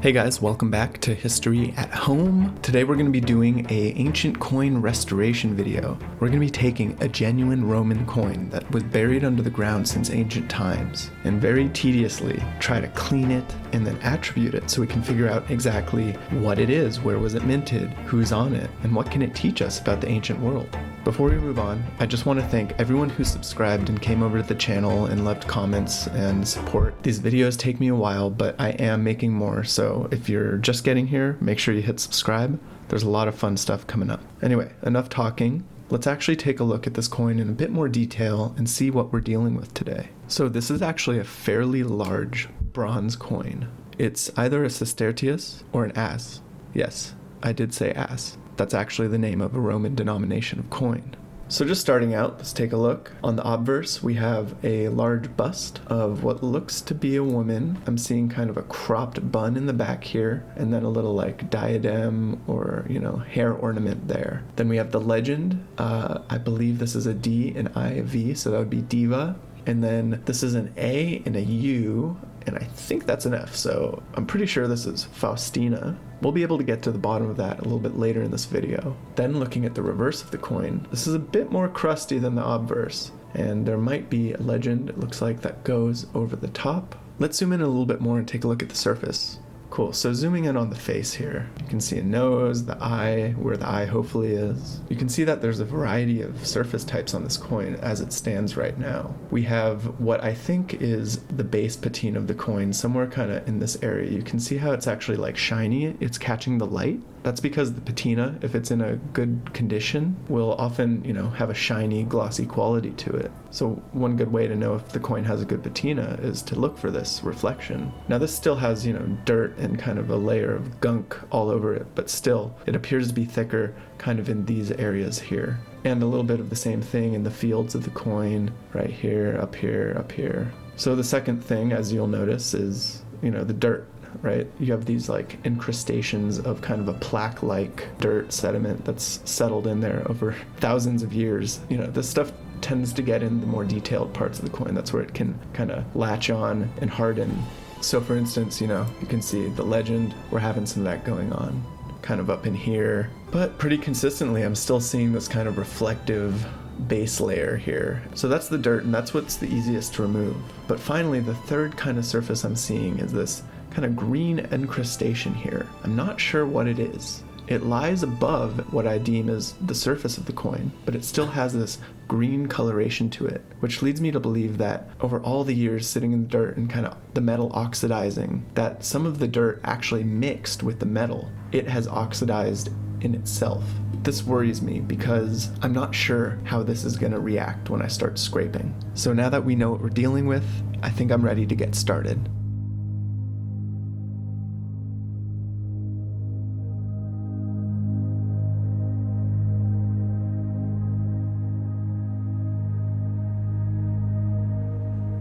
Hey guys, welcome back to History at Home. Today we're going to be doing a ancient coin restoration video. We're going to be taking a genuine Roman coin that was buried under the ground since ancient times and very tediously try to clean it and then attribute it so we can figure out exactly what it is, where was it minted, who's on it, and what can it teach us about the ancient world. Before we move on, I just want to thank everyone who subscribed and came over to the channel and left comments and support. These videos take me a while, but I am making more, so if you're just getting here, make sure you hit subscribe. There's a lot of fun stuff coming up. Anyway, enough talking. Let's actually take a look at this coin in a bit more detail and see what we're dealing with today. So this is actually a fairly large bronze coin. It's either a sestertius or an ass. Yes, I did say ass. That's actually the name of a Roman denomination of coin. So just starting out, let's take a look. On the obverse, we have a large bust of what looks to be a woman. I'm seeing kind of a cropped bun in the back here, and then a little like diadem or, hair ornament there. Then we have the legend. I believe this is a D, an I, a V, so that would be diva. And then this is an A and a U, and I think that's an F, so I'm pretty sure this is Faustina. We'll be able to get to the bottom of that a little bit later in this video. Then looking at the reverse of the coin, this is a bit more crusty than the obverse, and there might be a legend, it looks like, that goes over the top. Let's zoom in a little bit more and take a look at the surface. Cool, so zooming in on the face here, you can see a nose, the eye, where the eye hopefully is. You can see that there's a variety of surface types on this coin as it stands right now. We have what I think is the base patina of the coin, somewhere kind of in this area. You can see how it's actually like shiny, it's catching the light. That's because the patina, if it's in a good condition, will often, have a shiny, glossy quality to it. So one good way to know if the coin has a good patina is to look for this reflection. Now this still has, dirt and kind of a layer of gunk all over it, but still, it appears to be thicker kind of in these areas here. And a little bit of the same thing in the fields of the coin, right here, up here, up here. So the second thing, as you'll notice, is, the dirt. Right? You have these like incrustations of kind of a plaque-like dirt sediment that's settled in there over thousands of years. This stuff tends to get in the more detailed parts of the coin. That's where it can kind of latch on and harden. So for instance, you can see the legend, we're having some of that going on kind of up in here. But pretty consistently, I'm still seeing this kind of reflective base layer here. So that's the dirt, and that's what's the easiest to remove. But finally, the third kind of surface I'm seeing is this kind of green incrustation here. I'm not sure what it is. It lies above what I deem as the surface of the coin, but it still has this green coloration to it, which leads me to believe that over all the years sitting in the dirt and kind of the metal oxidizing, that some of the dirt actually mixed with the metal. It has oxidized in itself. This worries me because I'm not sure how this is going to react when I start scraping. So now that we know what we're dealing with, I think I'm ready to get started.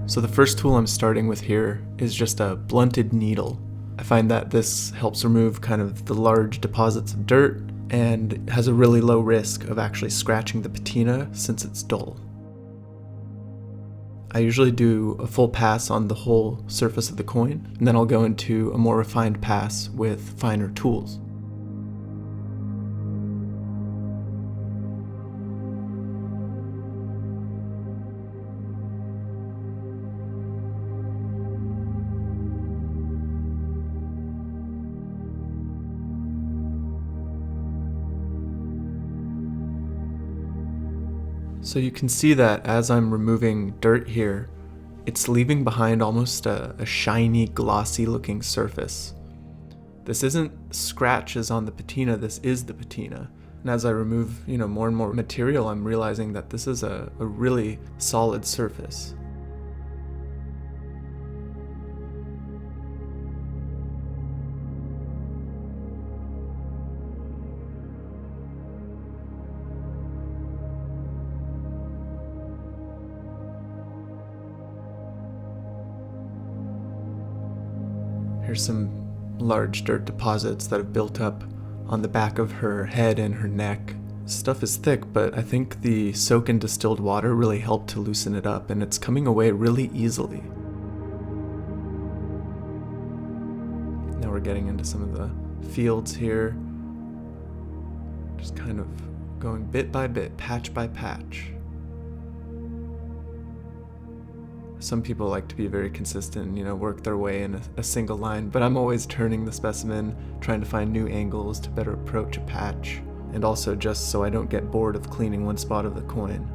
So the first tool I'm starting with here is just a blunted needle. I find that this helps remove kind of the large deposits of dirt and has a really low risk of actually scratching the patina since it's dull. I usually do a full pass on the whole surface of the coin, and then I'll go into a more refined pass with finer tools. So you can see that as I'm removing dirt here, it's leaving behind almost a shiny, glossy looking surface. This isn't scratches on the patina, this is the patina. And as I remove, more and more material, I'm realizing that this is a really solid surface. Here's some large dirt deposits that have built up on the back of her head and her neck. Stuff is thick, but I think the soak in distilled water really helped to loosen it up, and it's coming away really easily. getting into some of the fields here. Just kind of going bit by bit, patch by patch. Some people like to be very consistent, work their way in a single line, but I'm always turning the specimen, trying to find new angles to better approach a patch, and also just so I don't get bored of cleaning one spot of the coin.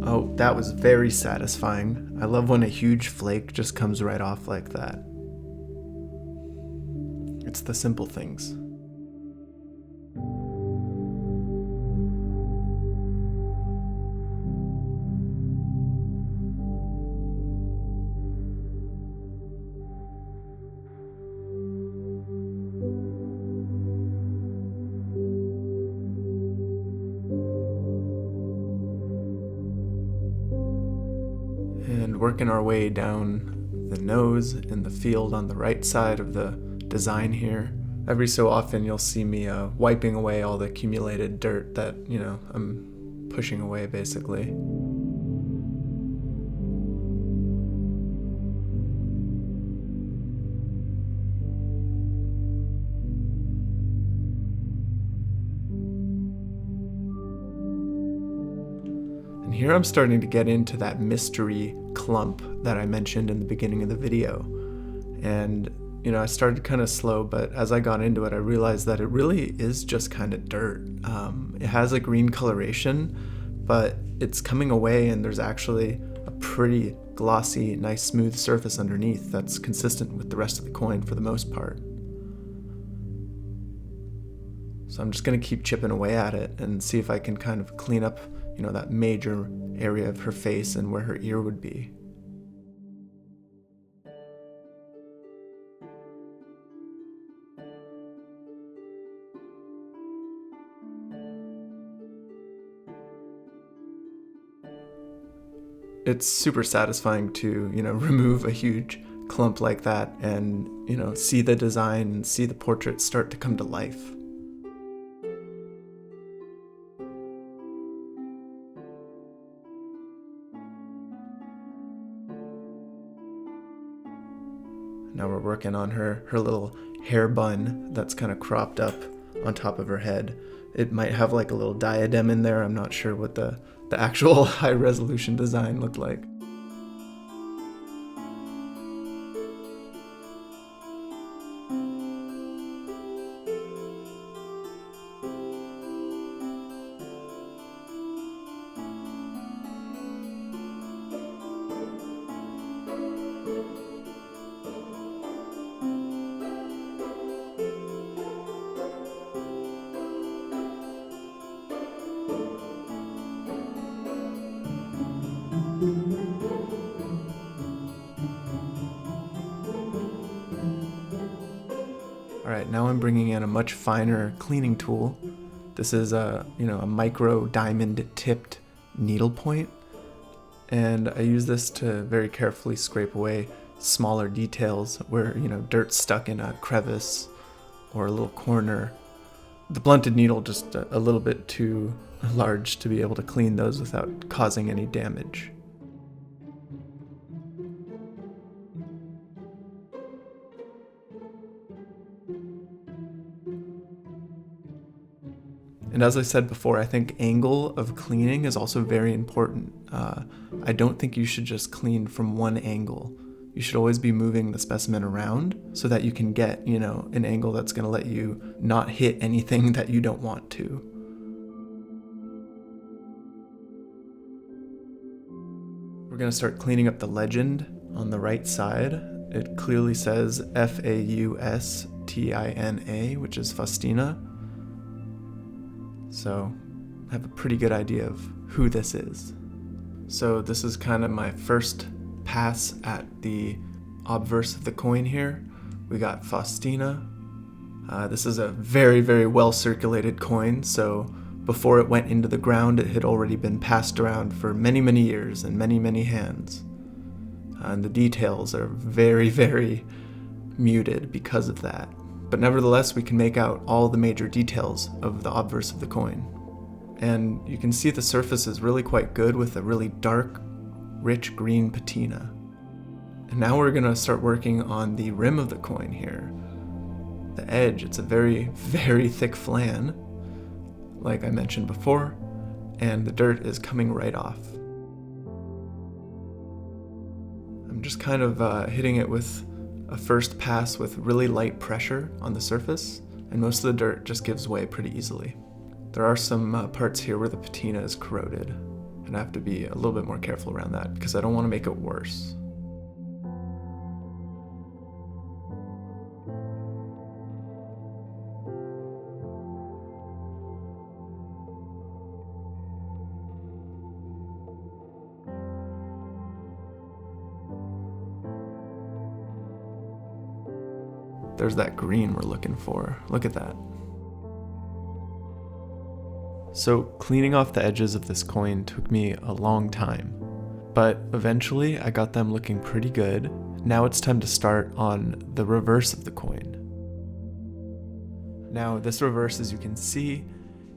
Oh, that was very satisfying. I love when a huge flake just comes right off like that. It's the simple things. And working our way down the nose in the field on the right side of the design here. Every so often you'll see me wiping away all the accumulated dirt that, I'm pushing away basically. And here I'm starting to get into that mystery clump that I mentioned in the beginning of the video. And, I started kind of slow, but as I got into it, I realized that it really is just kind of dirt. It has a green coloration, but it's coming away and there's actually a pretty glossy, nice smooth surface underneath that's consistent with the rest of the coin for the most part. So I'm just going to keep chipping away at it and see if I can kind of clean up that major area of her face and where her ear would be. It's super satisfying to, remove a huge clump like that and, see the design and see the portrait start to come to life. Now we're working on her little hair bun that's kind of cropped up on top of her head. It might have like a little diadem in there. I'm not sure what the actual high resolution design looked like. Alright, now I'm bringing in a much finer cleaning tool This is a micro diamond tipped needle point, and I use this to very carefully scrape away smaller details where dirt's stuck in a crevice or a little corner. The blunted needle just a little bit too large to be able to clean those without causing any damage. And as I said before, I think angle of cleaning is also very important. I don't think you should just clean from one angle. You should always be moving the specimen around so that you can get, an angle that's going to let you not hit anything that you don't want to. We're going to start cleaning up the legend on the right side. It clearly says Faustina, which is Faustina. So I have a pretty good idea of who this is. So this is kind of my first pass at the obverse of the coin here. We got Faustina. This is a very, very well circulated coin, so before it went into the ground, it had already been passed around for many, many years and many, many hands. And the details are very, very muted because of that. But nevertheless, we can make out all the major details of the obverse of the coin. And you can see the surface is really quite good with a really dark, rich green patina. And now we're gonna start working on the rim of the coin here. The edge, it's a very, very thick flan, like I mentioned before, and the dirt is coming right off. I'm just kind of hitting it with a first pass with really light pressure on the surface, and most of the dirt just gives way pretty easily. There are some parts here where the patina is corroded, and I have to be a little bit more careful around that because I don't want to make it worse. There's that green we're looking for. Look at that. So cleaning off the edges of this coin took me a long time, but eventually I got them looking pretty good. Now it's time to start on the reverse of the coin. Now this reverse, as you can see,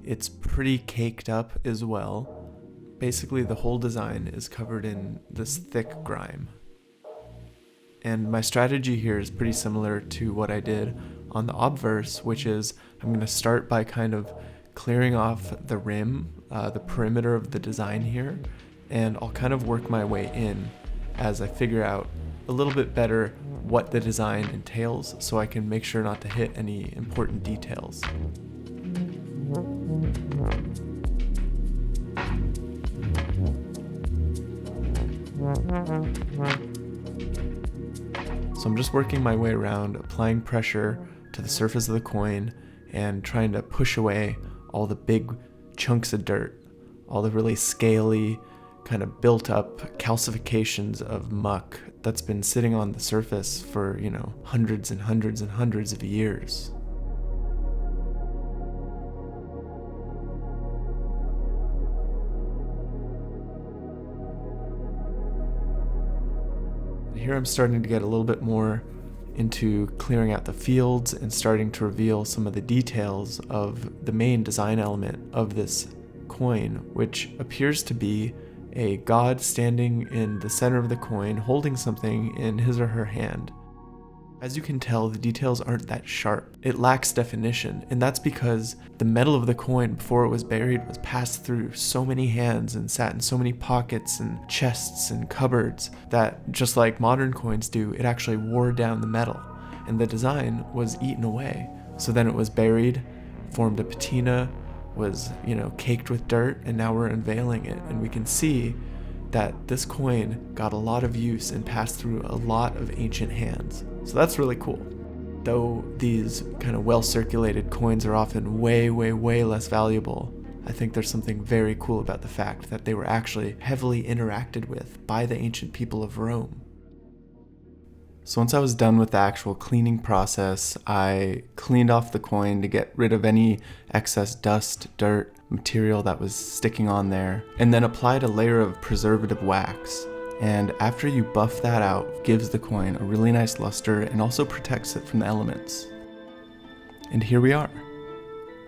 it's pretty caked up as well. Basically the whole design is covered in this thick grime. And my strategy here is pretty similar to what I did on the obverse, which is I'm going to start by kind of clearing off the rim, the perimeter of the design here, and I'll kind of work my way in as I figure out a little bit better what the design entails so I can make sure not to hit any important details. So I'm just working my way around, applying pressure to the surface of the coin and trying to push away all the big chunks of dirt, all the really scaly, kind of built up calcifications of muck that's been sitting on the surface for, hundreds and hundreds and hundreds of years. Here I'm starting to get a little bit more into clearing out the fields and starting to reveal some of the details of the main design element of this coin, which appears to be a god standing in the center of the coin holding something in his or her hand. As you can tell, the details aren't that sharp. It lacks definition, and that's because the metal of the coin before it was buried was passed through so many hands and sat in so many pockets and chests and cupboards that, just like modern coins do, it actually wore down the metal, and the design was eaten away. So then it was buried, formed a patina, was, caked with dirt, and now we're unveiling it, and we can see that this coin got a lot of use and passed through a lot of ancient hands. So that's really cool. Though these kind of well-circulated coins are often way, way, way less valuable, I think there's something very cool about the fact that they were actually heavily interacted with by the ancient people of Rome. So once I was done with the actual cleaning process, I cleaned off the coin to get rid of any excess dust, dirt, material that was sticking on there, and then applied a layer of preservative wax. And after you buff that out, it gives the coin a really nice luster and also protects it from the elements. And here we are.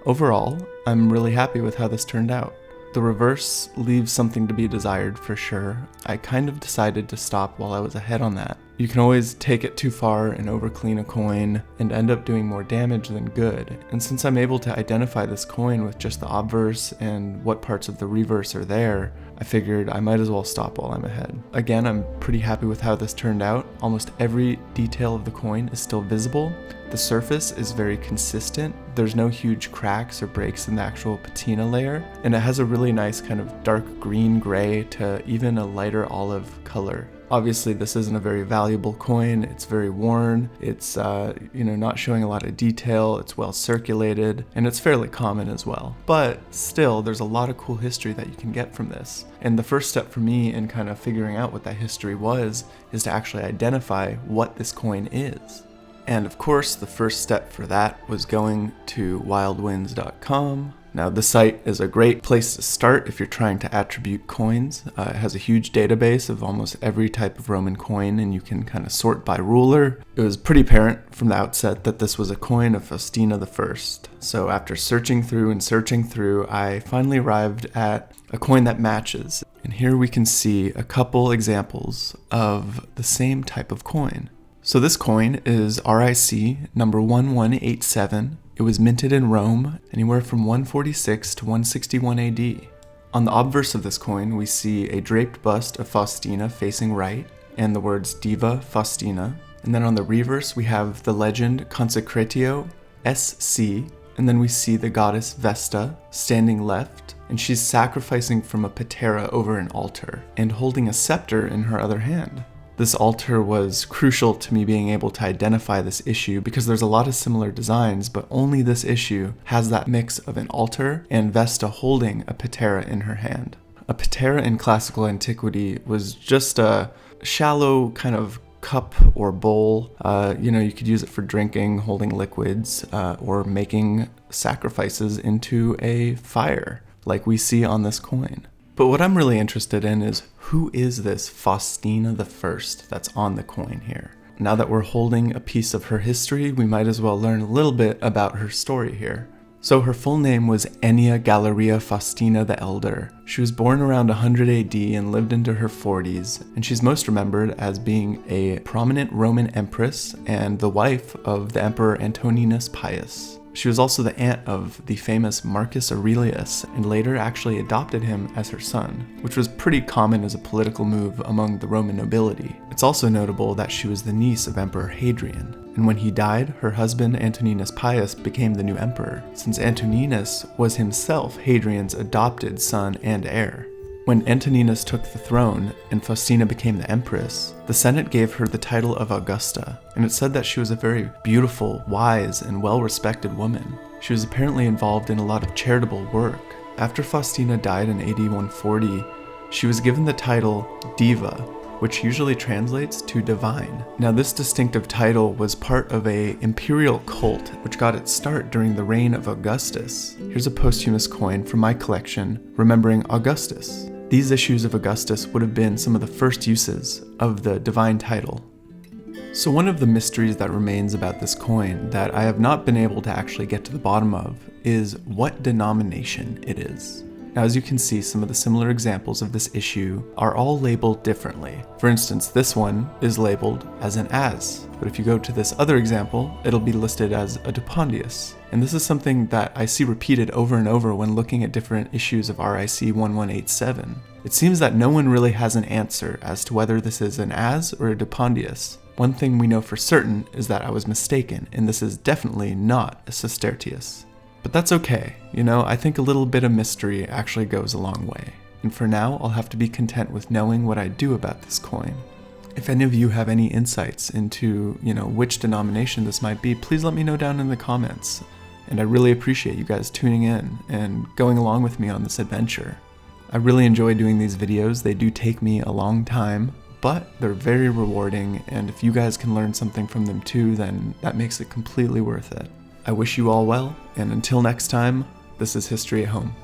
Overall, I'm really happy with how this turned out. The reverse leaves something to be desired for sure. I kind of decided to stop while I was ahead on that. You can always take it too far and overclean a coin and end up doing more damage than good. And since I'm able to identify this coin with just the obverse and what parts of the reverse are there, I figured I might as well stop while I'm ahead. Again, I'm pretty happy with how this turned out. Almost every detail of the coin is still visible. The surface is very consistent. There's no huge cracks or breaks in the actual patina layer, and it has a really nice kind of dark green-gray to even a lighter olive color. Obviously, this isn't a very valuable coin. It's very worn. It's not showing a lot of detail. It's well circulated, and it's fairly common as well. But still, there's a lot of cool history that you can get from this. And the first step for me in kind of figuring out what that history was is to actually identify what this coin is. And of course, the first step for that was going to wildwinds.com. Now, the site is a great place to start if you're trying to attribute coins. It has a huge database of almost every type of Roman coin, and you can kind of sort by ruler. It was pretty apparent from the outset that this was a coin of Faustina I. So after searching through, I finally arrived at a coin that matches. And here we can see a couple examples of the same type of coin. So this coin is RIC number 1187. It was minted in Rome, anywhere from 146 to 161 AD. On the obverse of this coin, we see a draped bust of Faustina facing right, and the words Diva Faustina. And then on the reverse, we have the legend Consecratio SC, and then we see the goddess Vesta standing left, and she's sacrificing from a patera over an altar, and holding a scepter in her other hand. This altar was crucial to me being able to identify this issue because there's a lot of similar designs, but only this issue has that mix of an altar and Vesta holding a patera in her hand. A patera in classical antiquity was just a shallow kind of cup or bowl. You could use it for drinking, holding liquids, or making sacrifices into a fire, like we see on this coin. But what I'm really interested in is who is this Faustina I that's on the coin here? Now that we're holding a piece of her history, we might as well learn a little bit about her story here. So her full name was Ennia Galeria Faustina the Elder. She was born around 100 AD and lived into her 40s, and she's most remembered as being a prominent Roman empress and the wife of the Emperor Antoninus Pius. She was also the aunt of the famous Marcus Aurelius, and later actually adopted him as her son, which was pretty common as a political move among the Roman nobility. It's also notable that she was the niece of Emperor Hadrian, and when he died, her husband Antoninus Pius became the new emperor, since Antoninus was himself Hadrian's adopted son and heir. When Antoninus took the throne and Faustina became the empress, the Senate gave her the title of Augusta, and it said that she was a very beautiful, wise, and well-respected woman. She was apparently involved in a lot of charitable work. After Faustina died in AD 140, she was given the title Diva, which usually translates to divine. Now, this distinctive title was part of an imperial cult which got its start during the reign of Augustus. Here's a posthumous coin from my collection remembering Augustus. These issues of Augustus would have been some of the first uses of the divine title. So one of the mysteries that remains about this coin that I have not been able to actually get to the bottom of is what denomination it is. Now, as you can see, some of the similar examples of this issue are all labeled differently. For instance, this one is labeled as an as, but if you go to this other example, it'll be listed as a dupondius. And this is something that I see repeated over and over when looking at different issues of RIC 1187. It seems that no one really has an answer as to whether this is an as or a dupondius. One thing we know for certain is that I was mistaken, and this is definitely not a sestertius. But that's okay, I think a little bit of mystery actually goes a long way. And for now, I'll have to be content with knowing what I do about this coin. If any of you have any insights into, which denomination this might be, please let me know down in the comments. And I really appreciate you guys tuning in and going along with me on this adventure. I really enjoy doing these videos. They do take me a long time, but they're very rewarding, and if you guys can learn something from them too, then that makes it completely worth it. I wish you all well, and until next time, this is History at Home.